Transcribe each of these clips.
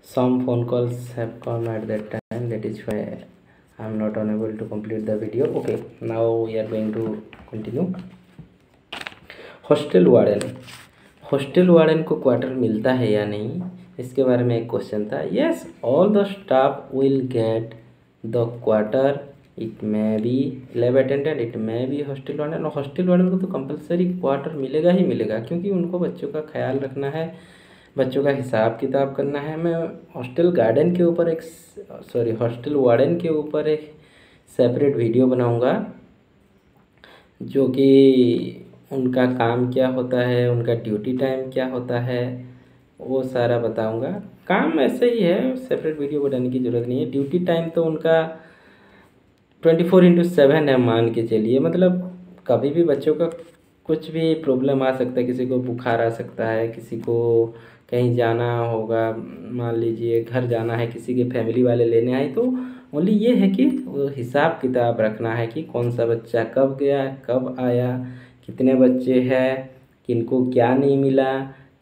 Some phone calls have come at that time, that is why I am not unable to complete the video. Okay, now we are going to continue. Hostel warden को quarter मिलता है या नहीं, इसके बारे में एक question था. Yes, all the staff will get the quarter. It may B lab attendant, it may B hostel warden. और हॉस्टल वार्डन को तो कंपलसरी क्वार्टर मिलेगा ही मिलेगा, क्योंकि उनको बच्चों का ख्याल रखना है, बच्चों का हिसाब किताब करना है. मैं हॉस्टल वार्डन के ऊपर एक सेपरेट वीडियो बनाऊंगा, जो कि उनका काम क्या होता है, उनका ड्यूटी टाइम क्या होता है, वो सारा बताऊंगा. काम ऐसे ही है, सेपरेट वीडियो बनाने की ज़रूरत नहीं है. ड्यूटी टाइम तो उनका 24/7 है, मान के चलिए. मतलब कभी भी बच्चों का कुछ भी प्रॉब्लम आ सकता है, किसी को बुखार आ सकता है, किसी को कहीं जाना होगा, मान लीजिए घर जाना है, किसी के फैमिली वाले लेने आए, तो ओनली ये है कि वो हिसाब किताब रखना है कि कौन सा बच्चा कब गया, कब आया, कितने बच्चे हैं, किनको क्या नहीं मिला,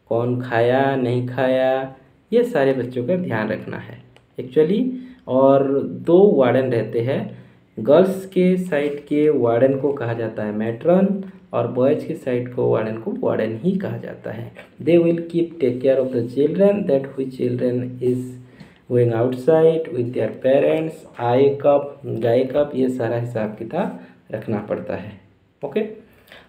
कौन खाया नहीं खाया, ये सारे बच्चों का ध्यान रखना है एक्चुअली. और 2 वार्डन रहते हैं. गर्ल्स के साइड के वार्डन को कहा जाता है मैट्रन, और बॉयज़ की साइड को वार्डन ही कहा जाता है. They will keep take care of the children, that which children is going outside with their parents. आए कब, गए कब, ये सारा हिसाब किताब रखना पड़ता है. ओके.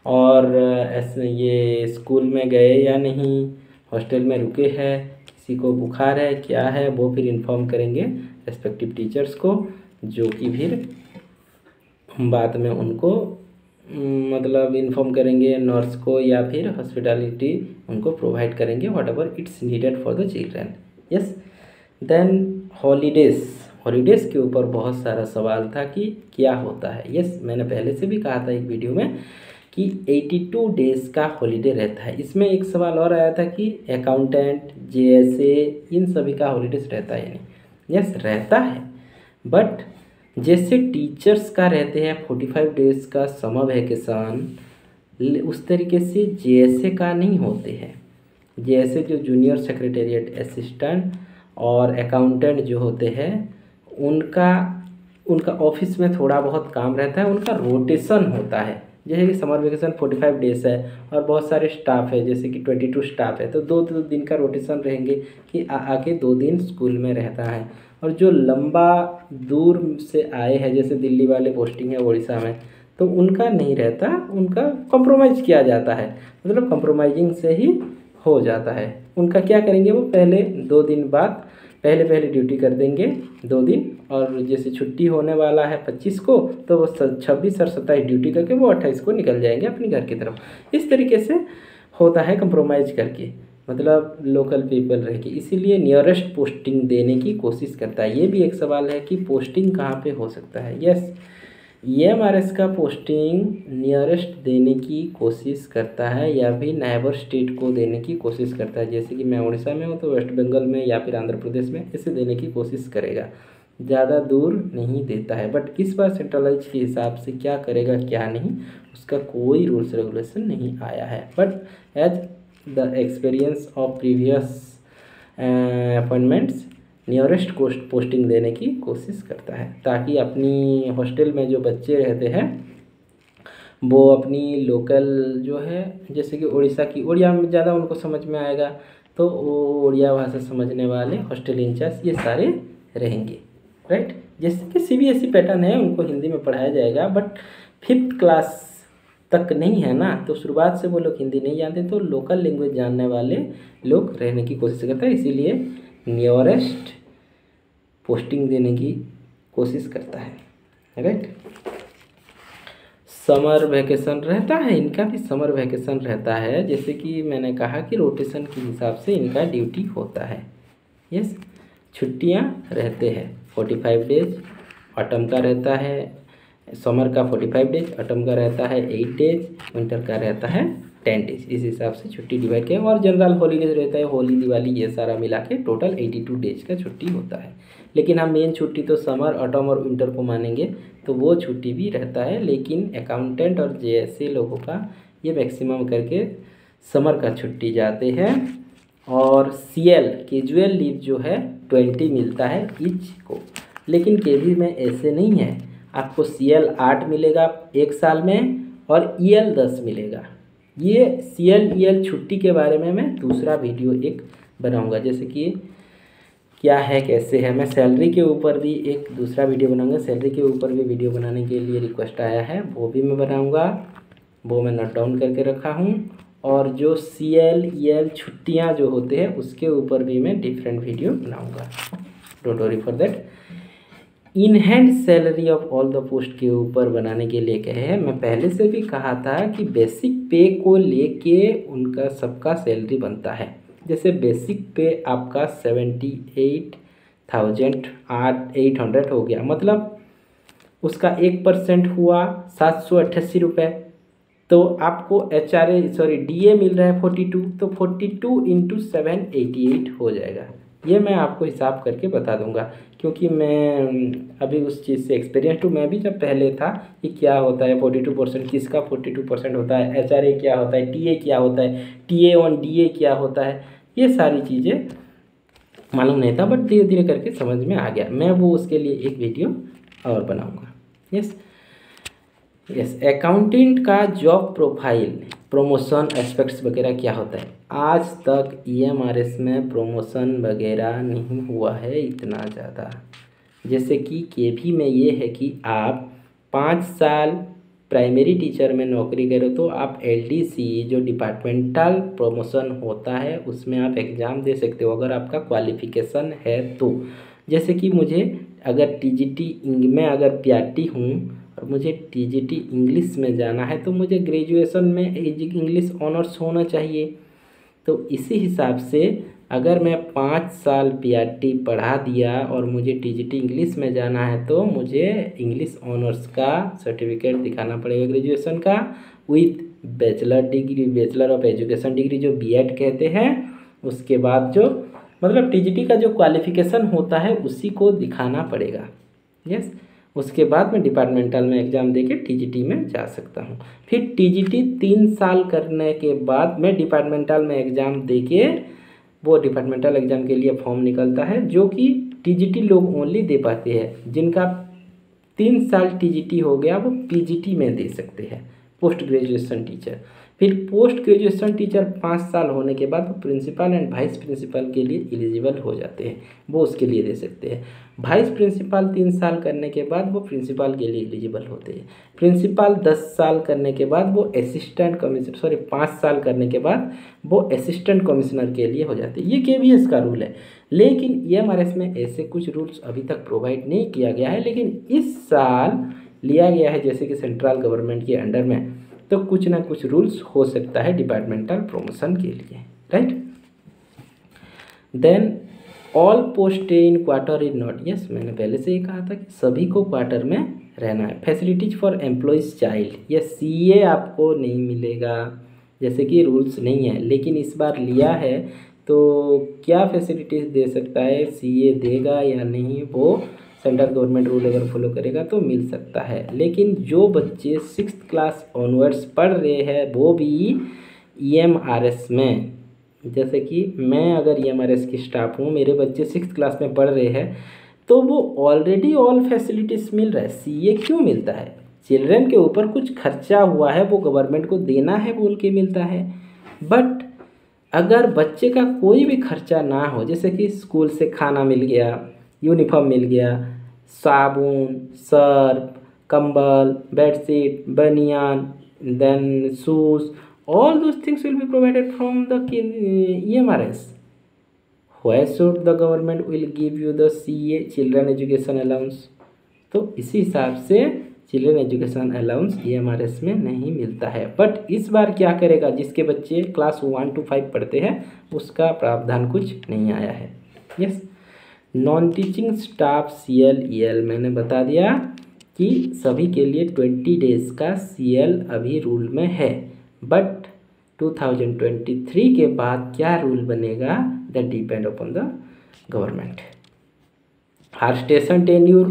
और ऐसे ये स्कूल में गए या नहीं, हॉस्टल में रुके हैं, किसी को बुखार है, क्या है, वो फिर इन्फॉर्म करेंगे रेस्पेक्टिव टीचर्स को, जो कि फिर बाद में उनको मतलब इन्फॉर्म करेंगे नर्स को, या फिर हॉस्पिटलिटी उनको प्रोवाइड करेंगे, whatever it's needed for the children. Yes. Then holidays के ऊपर बहुत सारा सवाल था कि क्या होता है. यस, मैंने पहले से भी कहा था एक वीडियो में कि 82 डेज़ का हॉलीडे रहता है. इसमें एक सवाल और आया था कि अकाउंटेंट, JSA, इन सभी का हॉलीडेज़ रहता है या नहीं. यस, रहता है, बट जैसे टीचर्स का रहते हैं 45 डेज़ का समर वैकेशन, उस तरीके से JSA का नहीं होते हैं. JSA जो जूनियर सेक्रेटेरिएट असिस्टेंट और अकाउंटेंट जो होते हैं, उनका ऑफिस में थोड़ा बहुत काम रहता है, उनका रोटेशन होता है. जैसे कि समर वेकेशन 45 डेज़ है और बहुत सारे स्टाफ है, जैसे कि 22 स्टाफ है, तो 2 दिन का रोटेशन रहेंगे कि आके 2 दिन स्कूल में रहता है. और जो लंबा दूर से आए हैं, जैसे दिल्ली वाले पोस्टिंग है उड़ीसा में, तो उनका नहीं रहता, उनका कंप्रोमाइज़ किया जाता है, मतलब कंप्रोमाइजिंग से ही हो जाता है. उनका क्या करेंगे, वो पहले 2 दिन बाद पहले ड्यूटी कर देंगे 2 दिन, और जैसे छुट्टी होने वाला है 25 को, तो वो 26 और 27 ड्यूटी करके वो 28 को निकल जाएंगे अपनी घर की तरफ. इस तरीके से होता है कंप्रोमाइज़ करके, मतलब लोकल पीपल रह के. इसीलिए नियरेस्ट पोस्टिंग देने की कोशिश करता है. ये भी एक सवाल है कि पोस्टिंग कहाँ पे हो सकता है. यस, EMRS का पोस्टिंग नियरेस्ट देने की कोशिश करता है, या फिर नाइबर स्टेट को देने की कोशिश करता है. जैसे कि मैं उड़ीसा में हूँ, तो वेस्ट बंगाल में या फिर आंध्र प्रदेश में इसे देने की कोशिश करेगा, ज़्यादा दूर नहीं देता है. बट किस बार सेंट्रलाइज के हिसाब से क्या करेगा क्या नहीं, उसका कोई रूल्स रेगुलेशन नहीं आया है. But as the experience of previous appointments, nearest posting देने की कोशिश करता है, ताकि अपनी हॉस्टल में जो बच्चे रहते हैं वो अपनी लोकल जो है, जैसे कि उड़ीसा की उड़िया में ज़्यादा उनको समझ में आएगा, तो वो उड़िया भाषा समझने वाले हॉस्टल इंचार्ज ये सारे रहेंगे. राइट. जैसे कि CBSE पैटर्न है, उनको हिंदी में पढ़ाया जाएगा, बट 5th क्लास तक नहीं है ना, तो शुरुआत से वो लोग हिंदी नहीं जानते, तो लोकल लैंग्वेज जानने वाले लोग रहने की कोशिश करते हैं. इसीलिए नियरेस्ट पोस्टिंग देने की कोशिश करता है. राइट. समर वैकेशन रहता है, इनका भी समर वैकेशन रहता है. जैसे कि मैंने कहा कि रोटेशन के हिसाब से इनका ड्यूटी होता है. यस, छुट्टियां रहते हैं 45 डेज. ऑटम का रहता है, समर का 45 डेज, ऑटम का रहता है 8 डेज, विंटर का रहता है 10 डेज. इस हिसाब से छुट्टी डिवाइड किया. और जनरल हॉलीडेज रहता है, होली, दिवाली, ये सारा मिला के टोटल 82 डेज का छुट्टी होता है. लेकिन हम मेन छुट्टी तो समर, ऑटम और विंटर को मानेंगे, तो वो छुट्टी भी रहता है. लेकिन अकाउंटेंट और JSA लोगों का ये मैक्सिमम करके समर का छुट्टी जाते हैं, और CL कैजुअल लीव जो है 20 मिलता है ईच को। लेकिन केवी में ऐसे नहीं है, आपको CL 8 मिलेगा एक साल में और EL 10 मिलेगा। ये CL EL छुट्टी के बारे में मैं दूसरा वीडियो एक बनाऊंगा, जैसे कि क्या है कैसे है। मैं सैलरी के ऊपर भी एक दूसरा वीडियो बनाऊंगा, सैलरी के ऊपर भी वीडियो बनाने के लिए रिक्वेस्ट आया है, वो भी मैं बनाऊंगा, वो मैं नोट डाउन करके रखा हूँ। और जो CL EL छुट्टियाँ जो होते हैं उसके ऊपर भी मैं डिफरेंट वीडियो बनाऊंगा, don't worry for that. In hand salary of all the post के ऊपर बनाने के लिए कहे हैं। मैं पहले से भी कहा था कि बेसिक पे को लेके उनका सबका सैलरी बनता है। जैसे बेसिक पे आपका 78,800 हो गया, मतलब उसका 1% हुआ 788 रुपये। तो आपको DA मिल रहा है 42, तो 42 × 788 हो जाएगा। ये मैं आपको हिसाब करके बता दूंगा, क्योंकि मैं अभी उस चीज़ से एक्सपीरियंस हूँ। मैं भी जब पहले था कि क्या होता है 42%, किसका 42% होता है, HRA क्या होता है, TA क्या होता है, TA on DA क्या होता है, ये सारी चीज़ें मालूम नहीं था, बट धीरे धीरे करके समझ में आ गया। मैं वो उसके लिए एक वीडियो और बनाऊँगा। यस, अकाउंटेंट का जॉब प्रोफाइल, प्रमोशन एस्पेक्ट्स वगैरह क्या होता है। आज तक EMRS में प्रमोशन वगैरह नहीं हुआ है इतना ज़्यादा। जैसे कि KV में ये है कि आप 5 साल प्राइमरी टीचर में नौकरी करो तो आप LDC जो डिपार्टमेंटल प्रमोशन होता है उसमें आप एग्ज़ाम दे सकते हो, अगर आपका क्वालिफ़िकेशन है तो। जैसे कि मुझे अगर TGT में अगर PRT हूँ और मुझे TGT इंग्लिश में जाना है तो मुझे ग्रेजुएशन में इंग्लिश ऑनर्स होना चाहिए। तो इसी हिसाब से अगर मैं 5 साल PRT पढ़ा दिया और मुझे TGT इंग्लिश में जाना है तो मुझे इंग्लिश ऑनर्स का सर्टिफिकेट दिखाना पड़ेगा ग्रेजुएशन का, with bachelor degree, bachelor of education degree जो B.Ed कहते हैं। उसके बाद जो मतलब TGT का जो क्वालिफ़िकेशन होता है उसी को दिखाना पड़ेगा। यस, उसके बाद मैं डिपार्टमेंटल में एग्ज़ाम देके TGT में जा सकता हूँ। फिर TGT 3 साल करने के बाद मैं डिपार्टमेंटल में एग्ज़ाम देके, वो डिपार्टमेंटल एग्ज़ाम के लिए फॉर्म निकलता है जो कि TGT लोग ओनली दे पाते हैं। जिनका 3 साल TGT हो गया वो PGT में दे सकते हैं, पोस्ट ग्रेजुएशन टीचर। फिर पोस्ट ग्रेजुएशन टीचर 5 साल होने के बाद वो प्रिंसिपल एंड वाइस प्रिंसिपल के लिए एलिजिबल हो जाते हैं, वो उसके लिए दे सकते हैं। वाइस प्रिंसिपल 3 साल करने के बाद वो प्रिंसिपल के लिए एलिजिबल होते हैं। प्रिंसिपल 10 साल करने के बाद वो 5 साल करने के बाद वो असिस्टेंट कमिश्नर के लिए हो जाते हैं। ये KVS का रूल है, लेकिन EMRS में ऐसे कुछ रूल्स अभी तक प्रोवाइड नहीं किया गया है, लेकिन इस साल लिया गया है जैसे कि सेंट्रल गवर्नमेंट के अंडर में, तो कुछ ना कुछ रूल्स हो सकता है डिपार्टमेंटल प्रमोशन के लिए, right. Then all post in quarter is not, yes मैंने पहले से ही कहा था कि सभी को क्वार्टर में रहना है। Facilities for employees child, yes CA आपको नहीं मिलेगा, जैसे कि रूल्स नहीं है, लेकिन इस बार लिया है तो क्या फैसिलिटीज़ दे सकता है, CA देगा या नहीं, वो सेंट्रल गवर्नमेंट रूल अगर फॉलो करेगा तो मिल सकता है। लेकिन जो बच्चे 6th क्लास ऑनवर्ड्स पढ़ रहे हैं वो भी EMRS में, जैसे कि मैं अगर EMRS की स्टाफ हूँ, मेरे बच्चे 6th क्लास में पढ़ रहे हैं तो वो ऑलरेडी ऑल फैसिलिटीज़ मिल रहा है। CA क्यों मिलता है, चिल्ड्रन के ऊपर कुछ खर्चा हुआ है वो गवर्नमेंट को देना है बोल के मिलता है। बट अगर बच्चे का कोई भी खर्चा ना हो, जैसे कि स्कूल से खाना मिल गया, यूनिफॉर्म मिल गया, साबुन, सर्फ, कंबल, बेडशीट, बनियान, then shoes, all those things will be provided from the EMRS. Why should the government will give you the CA children education allowance? तो इसी हिसाब से चिल्ड्रन एजुकेशन अलाउंस EMRS में नहीं मिलता है। बट इस बार क्या करेगा, जिसके बच्चे क्लास 1 to 5 पढ़ते हैं उसका प्रावधान कुछ नहीं आया है। Yes, non teaching staff CL EL मैंने बता दिया कि सभी के लिए 20 डेज़ का CL अभी रूल में है, बट 2023 के बाद क्या रूल बनेगा that depend upon the government. Higher station tenure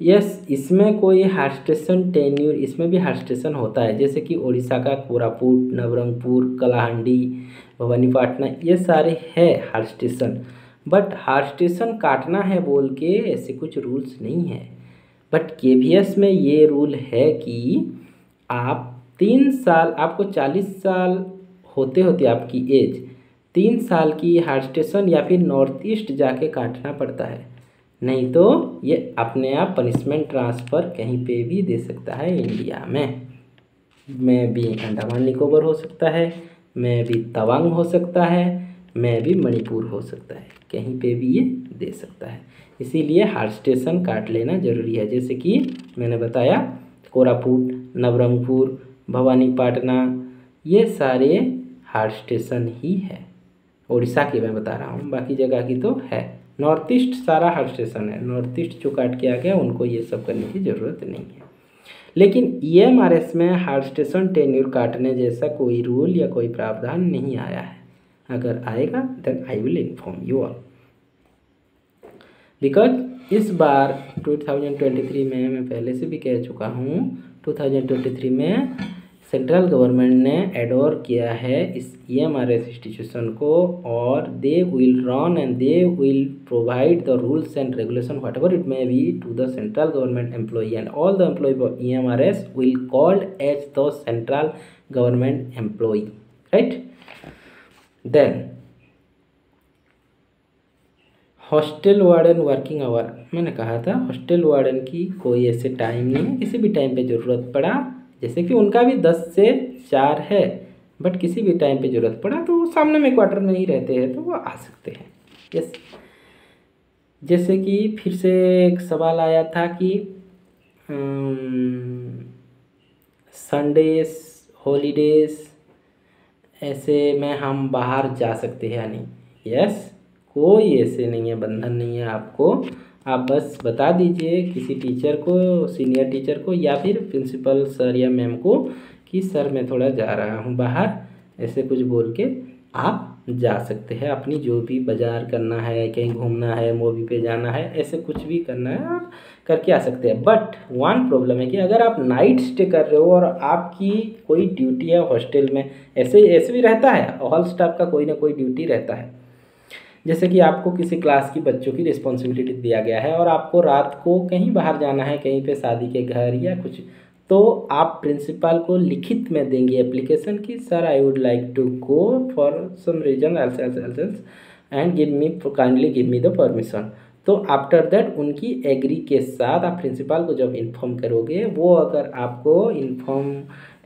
yes, इसमें कोई हार्ट स्टेशन टेन्यूर, इसमें भी हार्ट स्टेशन होता है, जैसे कि उड़ीसा का कोरापुट, नवरंगपुर, कलाहांडी, भवानीपाटना, ये सारे है heart station. But heart station काटना है बोल के ऐसे कुछ रूल्स नहीं है। बट केवीएस में ये रूल है कि आप 3 साल, आपको 40 साल होते होते आपकी एज 3 साल की हार्ट स्टेशन या फिर नॉर्थ ईस्ट जाके काटना पड़ता है, नहीं तो ये अपने आप पनिशमेंट ट्रांसफ़र कहीं पे भी दे सकता है इंडिया में भी अंडमान निकोबार हो सकता है, में भी तवांग हो सकता है, में भी मणिपुर हो सकता है, कहीं पे भी ये दे सकता है। इसीलिए हार्ट स्टेशन काट लेना ज़रूरी है। जैसे कि मैंने बताया कोरापुट, नवरंगपुर, भवानीपाटना, ये सारे हार्ट स्टेशन ही है। उड़ीसा की मैं बता रहा हूँ, बाकी जगह की तो है। नॉर्थ ईस्ट सारा हार्ट स्टेशन है, नॉर्थ ईस्ट जो काट के आ गया उनको ये सब करने की ज़रूरत नहीं है। लेकिन ईएमआरएस में हार्ट स्टेशन टेन्यूर काटने जैसा कोई रूल या कोई प्रावधान नहीं आया है। अगर आएगा then I will inform you all, because इस बार 2023 में मैं पहले से भी कह चुका हूँ, 2023 में सेंट्रल गवर्नमेंट ने एडोर किया है इस ईएमआरएस इंस्टीट्यूशन को, और they will run and they will provide the rules and regulation whatever it may be to the central government employee, and all the employee for EMRS will called as the central government employee, right. Then hostel warden working hour, मैंने कहा था hostel warden की कोई ऐसे time नहीं है, किसी भी टाइम पे ज़रूरत पड़ा, जैसे कि उनका भी 10 से 4 है, बट किसी भी टाइम पे ज़रूरत पड़ा तो वो सामने में क्वार्टर में ही रहते हैं तो वो आ सकते हैं। यस, जैसे कि फिर से एक सवाल आया था कि संडेज, हॉलीडेज ऐसे में हम बाहर जा सकते हैं या नहीं। यस, कोई ऐसे नहीं है, बंधन नहीं है आपको। आप बस बता दीजिए किसी टीचर को, सीनियर टीचर को या फिर प्रिंसिपल सर या मैम को कि सर मैं थोड़ा जा रहा हूँ बाहर, ऐसे कुछ बोल के आप जा सकते हैं। अपनी जो भी बाज़ार करना है, कहीं घूमना है, मूवी पे जाना है, ऐसे कुछ भी करना है आप करके आ सकते हैं। बट वन प्रॉब्लम है कि अगर आप नाइट स्टे कर रहे हो और आपकी कोई ड्यूटी है हॉस्टल में, ऐसे भी रहता है, हॉल स्टाफ का कोई ना कोई ड्यूटी रहता है। जैसे कि आपको किसी क्लास की बच्चों की रिस्पॉन्सिबिलिटी दिया गया है और आपको रात को कहीं बाहर जाना है, कहीं पे शादी के घर या कुछ, तो आप प्रिंसिपल को लिखित में देंगे एप्लीकेशन कि sir I would like to go for some reason else and kindly give me the permission. तो आफ्टर दैट उनकी एग्री के साथ आप प्रिंसिपल को जब इन्फॉर्म करोगे, वो अगर आपको inform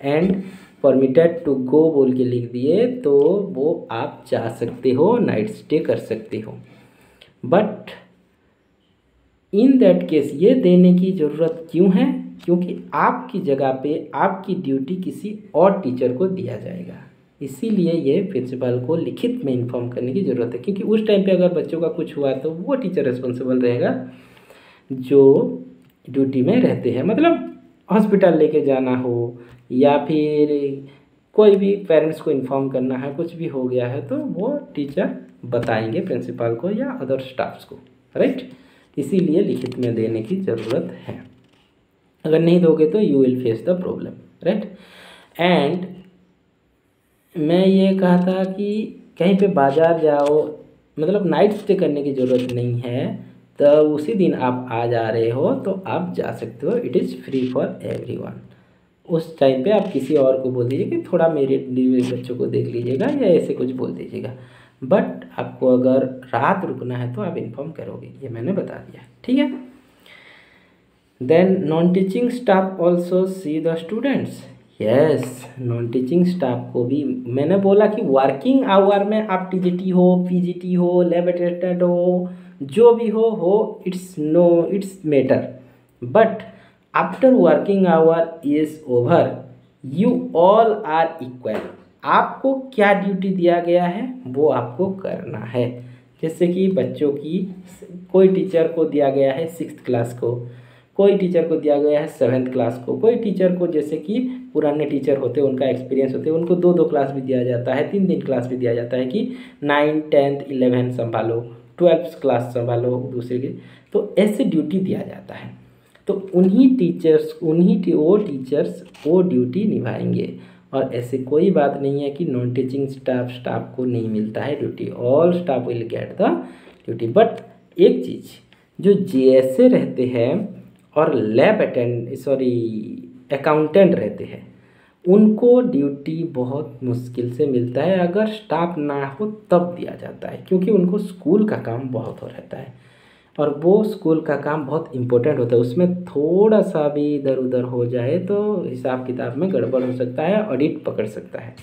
and permitted to go बोल के लिख दिए तो वो आप जा सकते हो, नाइट स्टे कर सकते हो। बट इन दैट केस ये देने की ज़रूरत क्यों है? क्योंकि आपकी जगह पे आपकी ड्यूटी किसी और टीचर को दिया जाएगा, इसीलिए ये प्रिंसिपल को लिखित में इन्फॉर्म करने की ज़रूरत है। क्योंकि उस टाइम पे अगर बच्चों का कुछ हुआ तो वो टीचर रिस्पॉन्सिबल रहेगा जो ड्यूटी में रहते हैं। मतलब हॉस्पिटल लेके जाना हो या फिर कोई भी पेरेंट्स को इन्फॉर्म करना है, कुछ भी हो गया है तो वो टीचर बताएंगे प्रिंसिपल को या अदर स्टाफ्स को, राइट। इसीलिए लिखित में देने की ज़रूरत है। अगर नहीं दोगे तो you will face the problem, right. And मैं ये कहा था कि कहीं पे बाज़ार जाओ, मतलब नाइट स्टे करने की ज़रूरत नहीं है, तो उसी दिन आप आ जा रहे हो तो आप जा सकते हो। It is free for everyone. उस टाइम पे आप किसी और को बोल दीजिए कि थोड़ा मेरे बच्चों को देख लीजिएगा या ऐसे कुछ बोल दीजिएगा। बट आपको अगर रात रुकना है तो आप इन्फॉर्म करोगे, ये मैंने बता दिया, ठीक है। Then non teaching staff also see the students. Yes, non teaching staff को भी मैंने बोला कि वर्किंग आवर में आप टीजीटी हो, पीजीटी हो, लैब अटेंडेंट हो, जो भी हो, it's matter. But after working hour is over you all are equal. आपको क्या ड्यूटी दिया गया है वो आपको करना है। जैसे कि बच्चों की कोई टीचर को दिया गया है 6th क्लास को, कोई टीचर को दिया गया है 7th क्लास को, कोई टीचर को जैसे कि पुराने टीचर होते हैं, उनका एक्सपीरियंस होते हैं, उनको 2-2 क्लास भी दिया जाता है, 3-3 क्लास भी दिया जाता है कि 9, 10, 11 संभालो, 12th क्लास संभालो दूसरे के, तो ऐसे ड्यूटी दिया जाता है। तो वो टीचर्स वो ड्यूटी निभाएंगे। और ऐसे कोई बात नहीं है कि नॉन टीचिंग स्टाफ को नहीं मिलता है duty, all staff will get the duty. But एक चीज़, जो JSA रहते हैं और अकाउंटेंट रहते हैं, उनको ड्यूटी बहुत मुश्किल से मिलता है, अगर स्टाफ ना हो तब दिया जाता है, क्योंकि उनको स्कूल का काम बहुत हो रहता है और वो स्कूल का काम बहुत इम्पोर्टेंट होता है। उसमें थोड़ा सा भी इधर उधर हो जाए तो हिसाब किताब में गड़बड़ हो सकता है, ऑडिट पकड़ सकता है।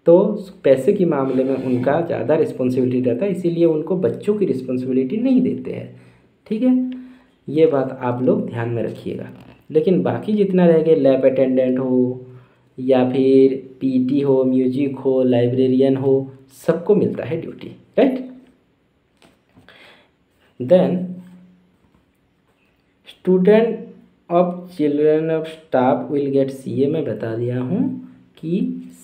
तो पैसे के मामले में उनका ज़्यादा रिस्पॉन्सिबिलिटी रहता है, इसीलिए उनको बच्चों की रिस्पॉन्सिबिलिटी नहीं देते हैं। ठीक है, ये बात आप लोग ध्यान में रखिएगा। लेकिन बाकी जितना रह गए, लैब अटेंडेंट हो या फिर PT हो, म्यूजिक हो, लाइब्रेरियन हो, सबको मिलता है duty, right. Then student of children of staff will get CA। मैं बता दिया हूँ कि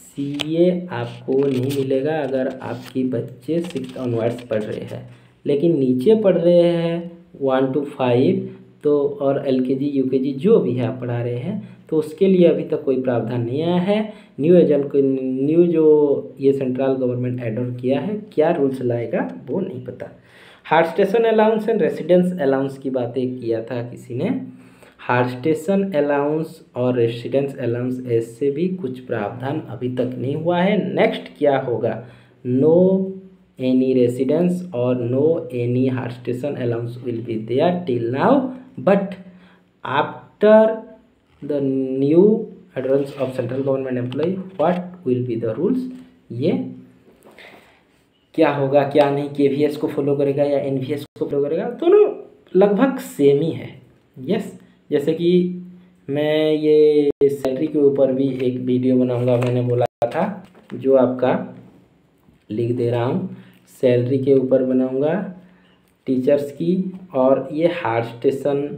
CA आपको नहीं मिलेगा अगर आपकी बच्चे 6 ऑनवर्ड्स पढ़ रहे हैं, लेकिन नीचे पढ़ रहे हैं 1 to 5 तो, और LKG UKG जो भी है आप पढ़ा रहे हैं, तो उसके लिए अभी तक कोई प्रावधान नहीं आया है। न्यू जो ये सेंट्रल गवर्नमेंट एड ऑन किया है, क्या रूल्स लाएगा वो नहीं पता। Hard station allowance and residence allowance की बातें किया था किसी ने। हार्ड स्टेशन अलाउंस और रेसिडेंस अलाउंस ऐसे भी कुछ प्रावधान अभी तक नहीं हुआ है। नेक्स्ट क्या होगा, नो एनी रेसिडेंस और no any hard station allowance will be there till now, but after the new adherence of central government employ what will be the rules, ये क्या होगा क्या नहीं, KVS को फॉलो करेगा या NVS को फॉलो करेगा, दोनों लगभग सेम ही है। यस, जैसे कि मैं ये सैलरी के ऊपर भी एक वीडियो बनाऊंगा, मैंने बोला था, जो आपका लिख दे रहा हूँ, सैलरी के ऊपर बनाऊंगा टीचर्स की, और ये हार्ड स्टेशन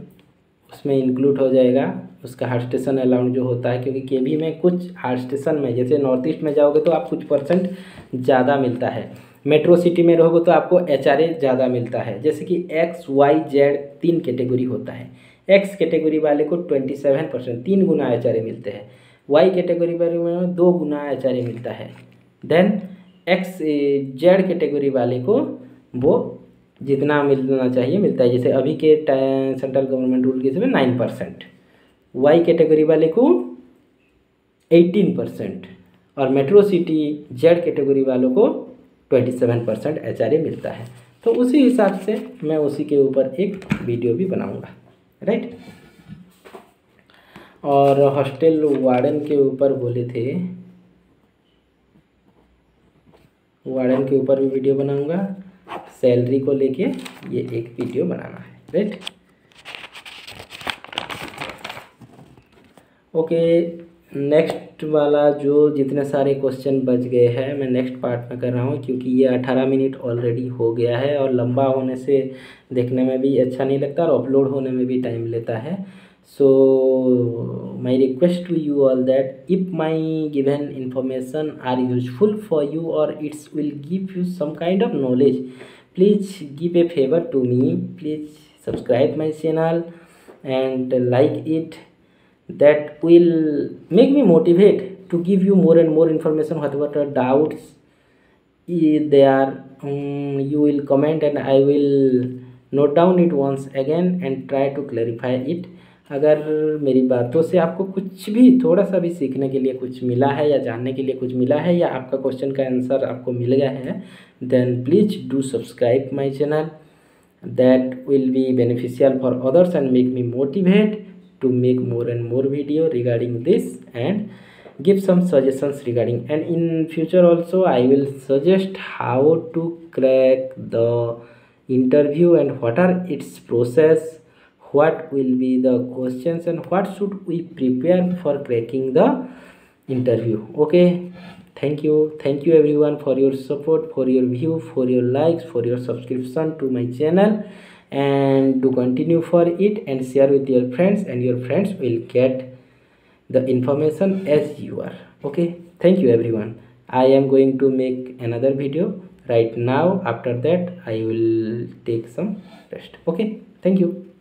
उसमें इंक्लूड हो जाएगा, उसका हार्ड स्टेशन अलाउंस जो होता है, क्योंकि KB में कुछ हार्ड स्टेशन में, जैसे नॉर्थ ईस्ट में जाओगे तो आप कुछ % ज़्यादा मिलता है, मेट्रो सिटी में रहोगे तो आपको HRA ज़्यादा मिलता है। जैसे कि XYZ 3 कैटेगरी होता है, X कैटेगरी वाले को 27%, 3 गुना HRA मिलते हैं, Y कैटेगरी वाले में 2 गुना HRA मिलता है, देन XZ कैटेगरी वाले को वो जितना मिलना चाहिए मिलता है। जैसे अभी के सेंट्रल गवर्नमेंट रूल के हिसाब से 9%, Y कैटेगरी वाले को 18% और मेट्रो सिटी Z कैटेगरी वालों को 27% HRA मिलता है। तो उसी हिसाब से मैं उसी के ऊपर एक वीडियो भी बनाऊंगा, राइट। और हॉस्टल वार्डन के ऊपर बोले थे, वार्डन के ऊपर भी वीडियो बनाऊंगा, सैलरी को लेके ये एक वीडियो बनाना है, राइट। ओके, नेक्स्ट वाला जो जितने सारे क्वेश्चन बच गए हैं मैं नेक्स्ट पार्ट में कर रहा हूँ, क्योंकि ये 18 मिनट ऑलरेडी हो गया है और लंबा होने से देखने में भी अच्छा नहीं लगता और अपलोड होने में भी टाइम लेता है। So my request to you all that if my given information are useful for you और it's will give you some kind of knowledge, please give a favour to me, please subscribe my channel and like it, that will make me motivate to give you more and more information. Whatever doubts there, you will comment and I will note down it once again and try to clarify it. अगर मेरी बातों से आपको कुछ भी थोड़ा सा भी सीखने के लिए कुछ मिला है या जानने के लिए कुछ मिला है या आपका क्वेश्चन का आंसर आपको मिल गया है, then please do subscribe my channel. That will be beneficial for others and make me motivate to make more and more video regarding this and give some suggestions regarding, and in future also I will suggest how to crack the interview and what are its process, what will be the questions and what should we prepare for cracking the interview. Okay, thank you everyone for your support, for your view, for your likes, for your subscription to my channel, and to continue for it and share with your friends, and your friends will get the information as you are. Okay, thank you everyone. I am going to make another video right now. After that I will take some rest. Okay, thank you.